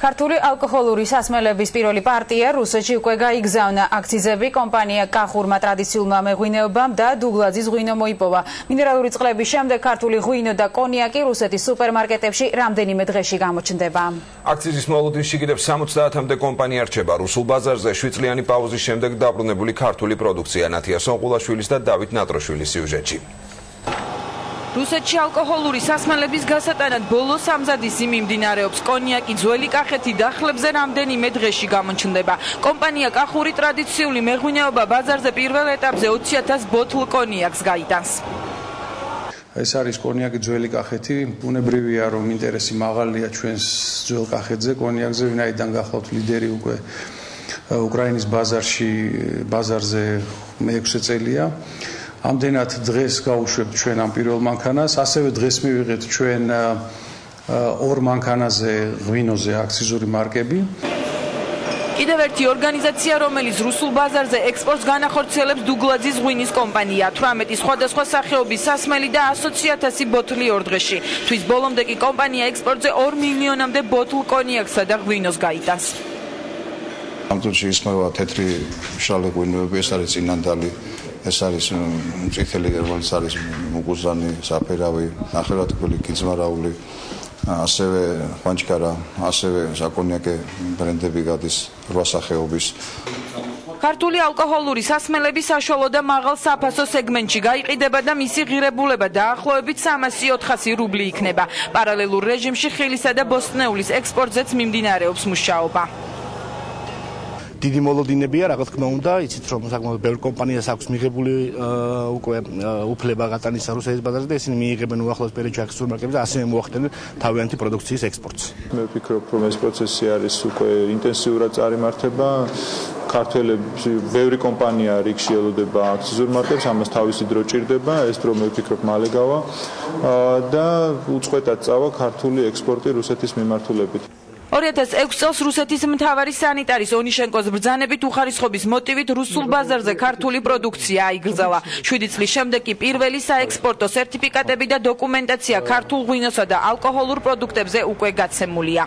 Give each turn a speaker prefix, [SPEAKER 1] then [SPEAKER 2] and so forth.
[SPEAKER 1] ქართული ალკოჰოლური სასმელების პირველი პარტია რუსეთში უკვე გაიგზავნა. აქციზები კომპანია კახურმა ტრადიციულმა მეღვინეობამ და დუგლაძის ღვინო მოიპოვა. მინერალური წყლების შემდეგ ქართული ღვინო და კონიაკი რუსეთის სუპერმარკეტებში რამდენიმე დღეში გამოჩნდება.
[SPEAKER 2] აქციზის მოლოდინში კიდევ 70-მდე კომპანია რჩება რუსულ ბაზარზე. 7 წლიანი პაუზის შემდეგ დაბრუნებული ქართული პროდუქცია ნათია სონყულაშვილის და დავით ნატროშვილის სიუჟეტში.
[SPEAKER 3] რუსეთში ალკოჰოლური სასმელების გასატანად ბოლო სამზადისი მიმდინარეობს. კონიაკი ძველი კახეთი დახლებზე რამდენიმე დღეში გამოჩნდება. კომპანია კახური ტრადიციული მეღვინეობა ბაზარზე პირველ ეტაპზე 20,000 ბოთლ კონიაკს გაიტანს.
[SPEAKER 4] ეს არის კონიაკი ძველი კახეთი. ბუნებრივია, რომ ინტერესი მაღალია ჩვენს ძველ კახეთზე, კონიაკზე, ვინაიდან გახლავთ ლიდერი უკვე უკრაინის ბაზარზე 6 წელია. ამდენად დღეს გავუშვებთ ჩვენ ამ პირველ მანქანას, ასევე დღეს მივიღეთ ჩვენ ორ მანქანაზე ღვინოზე აქციზური მარკები.
[SPEAKER 3] კიდევ ერთი ორგანიზაცია, რომელიც რუსულ ბაზარზე ექსპორტს განახორციელებს, დუგლაძის ღვინის კომპანია. 18 სხვადასხვა სახეობის სასმელი და 120,000 ბოთლი ორ დღეში. თვის ბოლომდე კი კომპანია ექსპორტზე 2 მილიონამდე ბოთლ კონიაკსა და ღვინოს გაიტანს.
[SPEAKER 5] ამ წუთში ისმევა თეთრი მშრალი ღვინოები, ეს არის წინანდალი. ეს არის წითელი, რომელიც არის მუგუზანი, საფერავი, ნახევრადკველი, კიძმარაული, ასევე ხვანჩკარა, ასევე საკონიაკე ბრენდები გადის 8 სახეობის.
[SPEAKER 3] ქართული ალკოჰოლური სასმელები საშუალო და მაღალ საფასო სეგმენტში გაიყიდება და მისი ღირებულება დაახლოებით 300-400 რუბლი იქნება. პარალელურ რეჟიმში ხილისა და ბოსტნეულის ექსპორტზეც მიმდინარეობს მუშაობა.
[SPEAKER 6] დიდი მოლოდინებია, რა თქმა უნდა, იცით რომ საკმაოდ ბევრ კომპანიას აქვს მიღებული უკვე უფლება გატანის რუსეთის ბაზარზე და ისინი მიიღებენ უახლოეს პერიოდში აქციზურ მარკებს და ასევე მოახდენენ თავიანთი პროდუქციის ექსპორტს.
[SPEAKER 7] მე ვფიქრობ, რომ ეს პროცესი არის უკვე ინტენსიურად წარიმართება. ქართველები, ბევრი კომპანია რიგში ელოდება აქციზურ მარკებს, ამას თავისი დრო ჭირდება, ეს დრო მე ვფიქრობ მალე გავა და უწყვეტად წავა ქართული ექსპორტი რუსეთის მიმართულებით.
[SPEAKER 3] 2006 წელს რუსეთის მთავარი სანიტარის ონიშენკოს ბრძანებით უხარისხობის მოტივით რუსულ ბაზარზე ქართული პროდუქცია აიგრძელა. 7 წლის შემდეგ კი პირველი საექსპორტო სერტიფიკატები და დოკუმენტაცია ქართულ ღვინოსა და ალკოჰოლურ პროდუქტებზე უკვე გაცემულია.